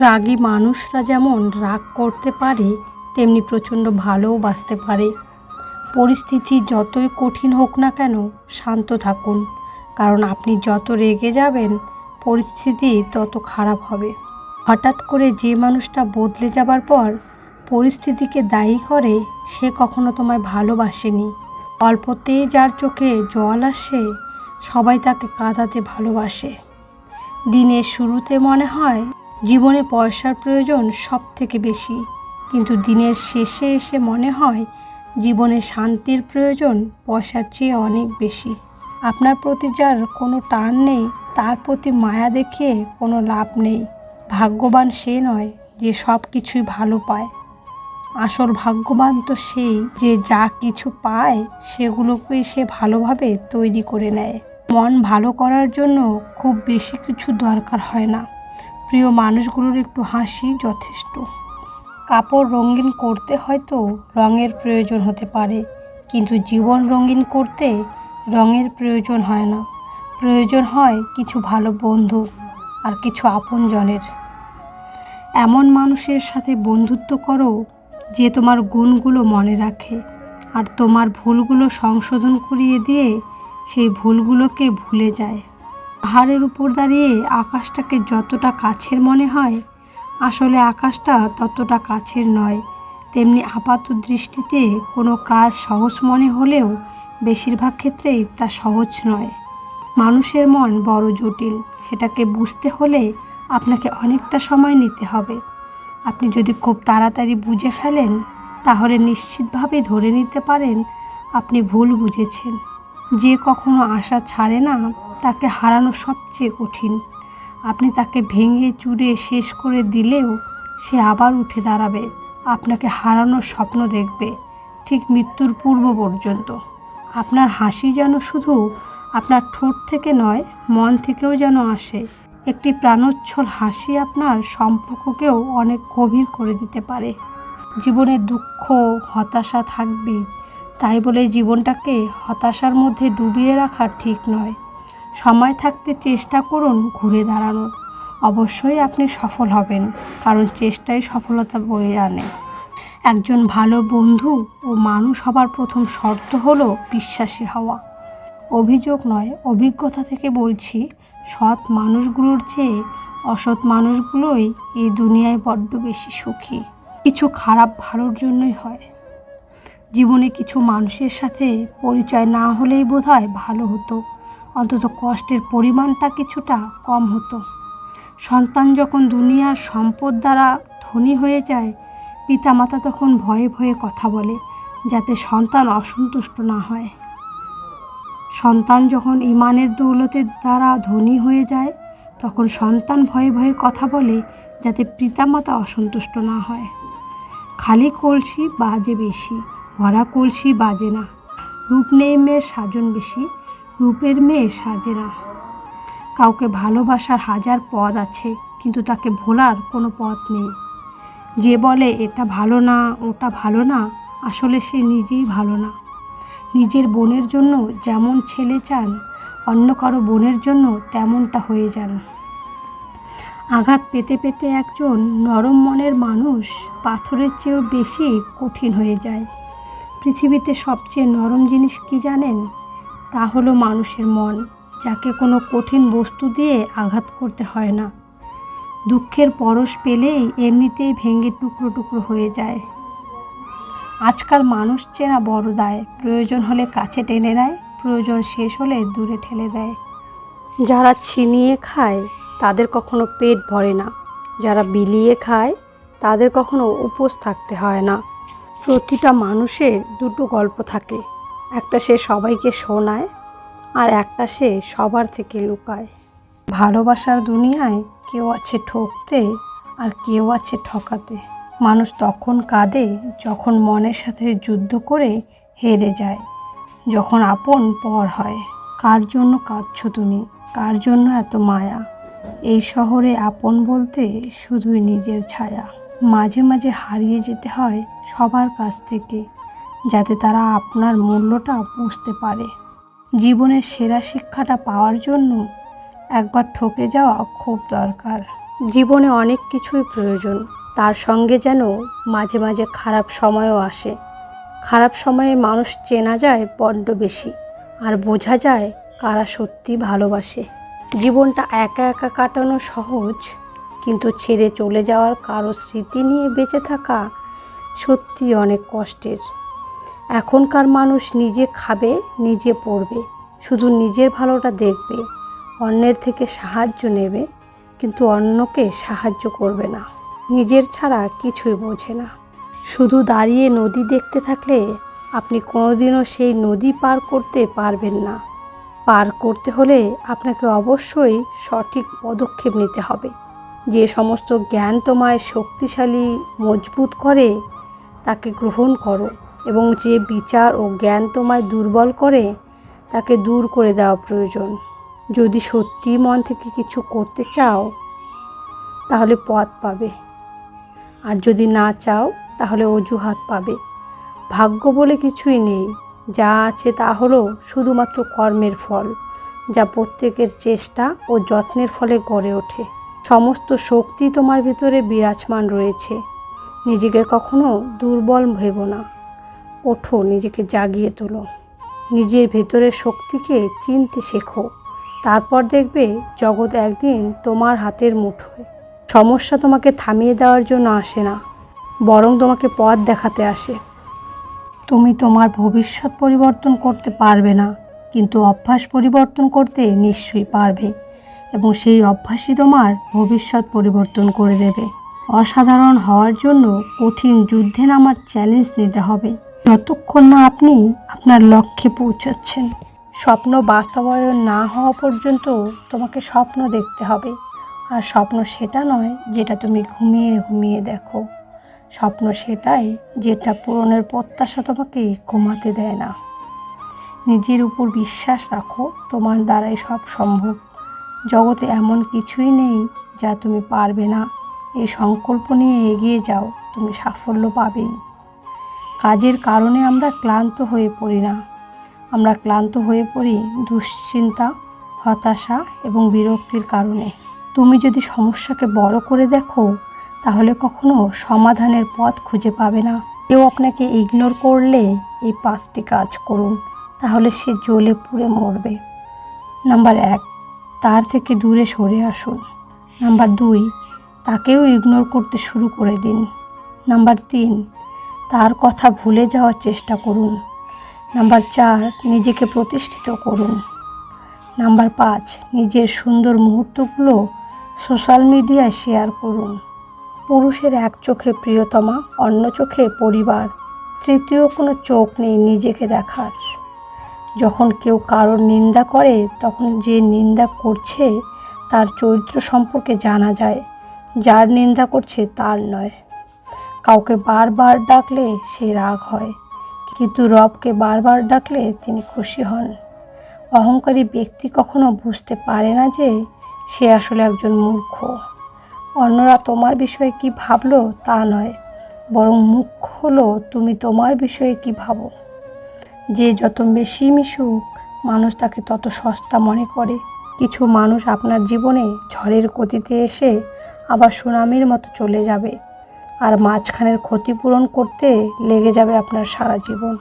রাগী মানুষরা যেমন রাগ করতে পারে, তেমনি প্রচণ্ড ভালোও বাসতে পারে। পরিস্থিতি যতই কঠিন হোক না কেন, শান্ত থাকুন, কারণ আপনি যত রেগে যাবেন পরিস্থিতি তত খারাপ হবে। হঠাৎ করে যে মানুষটা বদলে যাবার পর পরিস্থিতিকে দায়ী করে, সে কখনো তোমায় ভালোবাসেনি। অল্পতেই যার চোখে জল আসে, সবাই তাকে কাঁদাতে ভালোবাসে। দিনের শুরুতে মনে হয় জীবনে পয়সার প্রয়োজন সব থেকে বেশি, কিন্তু দিনের শেষে এসে মনে হয় জীবনে শান্তির প্রয়োজন পয়সার চেয়ে অনেক বেশি। আপনার প্রতি যার কোনো টান নেই, তার প্রতি মায়া দেখিয়ে কোনো লাভ নেই। ভাগ্যবান সে নয় যে সব কিছুই ভালো পায়, আসল ভাগ্যবান তো সেই যে যা কিছু পায় সেগুলোকেই সে ভালোভাবে তৈরি করে নেয়। মন ভালো করার জন্য খুব বেশি কিছু দরকার হয় না, প্রিয় মানুষগুলোর একটু হাসি যথেষ্ট। কাপড় রঙিন করতে হয়তো রঙের প্রয়োজন হতে পারে, কিন্তু জীবন রঙিন করতে রঙের প্রয়োজন হয় না। প্রয়োজন হয় কিছু ভালো বন্ধু আর কিছু আপনজনের। এমন মানুষের সাথে বন্ধুত্ব করো যে তোমার গুণগুলো মনে রাখে আর তোমার ভুলগুলো সংশোধন করিয়ে দিয়ে সেই ভুলগুলোকে ভুলে যায়। পাহাড়ের উপর দাঁড়িয়ে আকাশটাকে যতটা কাছের মনে হয়, আসলে আকাশটা ততটা কাছের নয়। তেমনি আপাত দৃষ্টিতে কোনো কাজ সহজ মনে হলেও বেশিরভাগ ক্ষেত্রেই তা সহজ নয়। মানুষের মন বড় জটিল, সেটাকে বুঝতে হলে আপনাকে অনেকটা সময় নিতে হবে। আপনি যদি খুব তাড়াতাড়ি বুঝে ফেলেন, তাহলে নিশ্চিতভাবে ধরে নিতে পারেন আপনি ভুল বুঝেছেন। যে কখনো আশা ছাড়ে না, তাকে হারানো সবচেয়ে কঠিন। আপনি তাকে ভেঙে চুরে শেষ করে দিলেও সে আবার উঠে দাঁড়াবে, আপনাকে হারানোর স্বপ্ন দেখবে ঠিক মৃত্যুর পূর্ব পর্যন্ত। আপনার হাসি যেন শুধু আপনার ঠোঁট থেকে নয়, মন থেকেও যেন আসে। একটি প্রাণোচ্ছল হাসি আপনার সম্পর্ককেও অনেক গভীর করে দিতে পারে। জীবনে দুঃখ হতাশা থাকবে, তাই বলে জীবনটাকে হতাশার মধ্যে ডুবিয়ে রাখা ঠিক নয়। সময় থাকতে চেষ্টা করুন ঘুরে দাঁড়ানোর। অবশ্যই আপনি সফল হবেন, কারণ চেষ্টাই সফলতা বয়ে আনে। একজন ভালো বন্ধু ও মানুষ হবার প্রথম শর্ত হলো বিশ্বাসী হওয়া। অভিযোগ নয়, অভিজ্ঞতা থেকে বলছি, সৎ মানুষগুলোর চেয়ে অসৎ মানুষগুলোই এই দুনিয়ায় বড্ড বেশি সুখী। কিছু খারাপ ভালোর জন্যই হয়। জীবনে কিছু মানুষের সাথে পরিচয় না হলেই বোধহয় ভালো হতো, অন্তত কষ্টের পরিমাণটা কিছুটা কম হতো। সন্তান যখন দুনিয়ার সম্পদ দ্বারা ধনী হয়ে যায়, পিতামাতা তখন ভয়ে ভয়ে কথা বলে যাতে সন্তান অসন্তুষ্ট না হয়। সন্তান যখন ইমানের দৌলতের দ্বারা ধনী হয়ে যায়, তখন সন্তান ভয়ে ভয়ে কথা বলে যাতে পিতামাতা অসন্তুষ্ট না হয়। খালি কলসি বাজে বেশি, ভরা কলসি বাজে না। রূপ নেই মেয়ের সাজন বেশি, রূপের মেয়ে সাজে না। কাউকে ভালোবাসার হাজার পথ আছে, কিন্তু তাকে ভোলার কোনো পথ নেই। যে বলে এটা ভালো না, ওটা ভালো না, আসলে সে নিজেই ভালো না। নিজের বোনের জন্য যেমন ছেলে চান, অন্য কারো বোনের জন্য তেমনটা হয়ে যান। আঘাত পেতে পেতে একজন নরম মনের মানুষ পাথরের চেয়েও বেশি কঠিন হয়ে যায়। পৃথিবীতে সবচেয়ে নরম জিনিস কি জানেন? তা হলো মানুষের মন, যাকে কোনো কঠিন বস্তু দিয়ে আঘাত করতে হয় না। দুঃখের পরশ পেলেই এমনিতেই ভেঙে টুকরো টুকরো হয়ে যায়। আজকাল মানুষ চেনা বড় দায়, প্রয়োজন হলে কাছে টেনে নেয়, প্রয়োজন শেষ হলে দূরে ঠেলে দেয়। যারা ছিনিয়ে খায় তাদের কখনো পেট ভরে না, যারা বিলিয়ে খায় তাদের কখনো উপোস থাকতে হয় না। প্রতিটা মানুষের দুটো গল্প থাকে, একটা সে সবাইকে শোনায় আর একটা সে সবার থেকে লুকায়। ভালোবাসার দুনিয়ায় কেউ আছে ঠকতে আর কেউ আছে ঠকাতে। মানুষ তখন কাঁদে যখন মনের সাথে যুদ্ধ করে হেরে যায়, যখন আপন পর হয়। কার জন্য কাঁদছো তুমি? কার জন্য এত মায়া? এই শহরে আপন বলতে শুধুই নিজের ছায়া। মাঝে মাঝে হারিয়ে যেতে হয় সবার কাছ থেকে, যাতে তারা আপনার মূল্যটা বুঝতে পারে। জীবনের সেরা শিক্ষাটা পাওয়ার জন্য একবার ঠকে যাওয়া খুব দরকার। জীবনে অনেক কিছুই প্রয়োজন, তার সঙ্গে যেন মাঝে মাঝে খারাপ সময়ও আসে। খারাপ সময়ে মানুষ চেনা যায় বড্ড বেশি, আর বোঝা যায় কারা সত্যি ভালোবাসে। জীবনটা একা একা কাটানো সহজ, কিন্তু ছেড়ে চলে যাওয়ার কারো স্মৃতি নিয়ে বেঁচে থাকা সত্যি অনেক কষ্টের। এখনকার মানুষ নিজে খাবে, নিজে পড়বে, শুধু নিজের ভালোটা দেখবে, অন্যের থেকে সাহায্য নেবে, কিন্তু অন্যকে সাহায্য করবে না। নিজের ছাড়া কিছুই বোঝে না। শুধু দাঁড়িয়ে নদী দেখতে থাকলে আপনি কোনোদিনও সেই নদী পার করতে পারবেন না। পার করতে হলে আপনাকে অবশ্যই সঠিক পদক্ষেপ নিতে হবে। যে সমস্ত জ্ঞান তোমায় শক্তিশালী মজবুত করে তাকে গ্রহণ করো, এবং যে বিচার ও জ্ঞান তোমায় দুর্বল করে তাকে দূর করে দেওয়া প্রয়োজন। যদি সত্যি মন থেকে কিছু করতে চাও তাহলে পথ পাবে, আর যদি না চাও তাহলে অজুহাত পাবে। ভাগ্য বলে কিছুই নেই, যা আছে তা হলো শুধুমাত্র কর্মের ফল, যা প্রত্যেকের চেষ্টা ও যত্নের ফলে গড়ে ওঠে। সমস্ত শক্তি তোমার ভিতরে বিরাজমান রয়েছে। নিজেকে কখনো দুর্বল ভেবো না, ওঠো, নিজেকে জাগিয়ে তোলো, নিজের ভেতরের শক্তিকে চিনতে শেখো। তারপর দেখবে জগৎ একদিন তোমার হাতের মুঠোয়। সমস্যা তোমাকে থামিয়ে দেওয়ার জন্য আসে না, বরং তোমাকে পথ দেখাতে আসে। তুমি তোমার ভবিষ্যৎ পরিবর্তন করতে পারবে না, কিন্তু অভ্যাস পরিবর্তন করতে নিশ্চয়ই পারবে, এবং সেই অভ্যাসই তোমার ভবিষ্যৎ পরিবর্তন করে দেবে। অসাধারণ হওয়ার জন্য কঠিন যুদ্ধে নামার চ্যালেঞ্জ নিতে হবে, যতক্ষণ না আপনি আপনার লক্ষ্যে পৌঁছাচ্ছেন। স্বপ্ন বাস্তবায়ন না হওয়া পর্যন্ত তোমাকে স্বপ্ন দেখতে হবে, আর স্বপ্ন সেটা নয় যেটা তুমি ঘুমিয়ে ঘুমিয়ে দেখো। স্বপ্ন সেটাই যেটা পূরণের প্রত্যাশা তোমাকে ঘুমাতে দেয় না। নিজের উপর বিশ্বাস রাখো, তোমার দ্বারাই সব সম্ভব। জগতে এমন কিছুই নেই যা তুমি পারবে না। এই সংকল্প নিয়ে এগিয়ে যাও, তুমি সাফল্য পাবেই। কাজের কারণে আমরা ক্লান্ত হয়ে পড়ি না, আমরা ক্লান্ত হয়ে পড়ি দুশ্চিন্তা, হতাশা এবং বিরক্তির কারণে। তুমি যদি সমস্যাকে বড় করে দেখো তাহলে কখনো সমাধানের পথ খুঁজে পাবে না। কেউ আপনাকে ইগনোর করলে এই 5টি কাজ করুন, তাহলে সে জ্বলে পুড়ে মরবে। নাম্বার 1, তার থেকে দূরে সরে আসুন। নাম্বার 2, তাকেও ইগনোর করতে শুরু করে দিন। নাম্বার 3, তার কথা ভুলে যাওয়ার চেষ্টা করুন। নাম্বার 4, নিজেকে প্রতিষ্ঠিত করুন। নাম্বার 5, নিজের সুন্দর মুহূর্তগুলো সোশ্যাল মিডিয়ায় শেয়ার করুন। পুরুষের এক চোখে প্রিয়তমা, অন্য চোখে পরিবার, তৃতীয় কোনো চোখ নেই নিজেকে দেখার। যখন কেউ কারোর নিন্দা করে তখন যে নিন্দা করছে তার চরিত্র সম্পর্কে জানা যায়, যার নিন্দা করছে তার নয়। কাউকে বারবার ডাকলে সে রাগ হয়, কিন্তু রবকে বারবার ডাকলে তিনি খুশি হন। অহংকারী ব্যক্তি কখনো বুঝতে পারে না যে সে আসলে একজন মূর্খ। অন্যরা তোমার বিষয়ে কি ভাবলো তা নয়, বরং মুখ্য হলো তুমি তোমার বিষয়ে কি ভাবো। যে যত বেশি মিশুক মানুষ তাকে তত সস্তা মনে করে। কিছু মানুষ আপনার জীবনে ঝড়ের গতিতে এসে আবার সুনামির মতো চলে যাবে, আর মাঝখানের ক্ষতিপূরণ করতে লেগে যাবে আপনার সারা জীবন।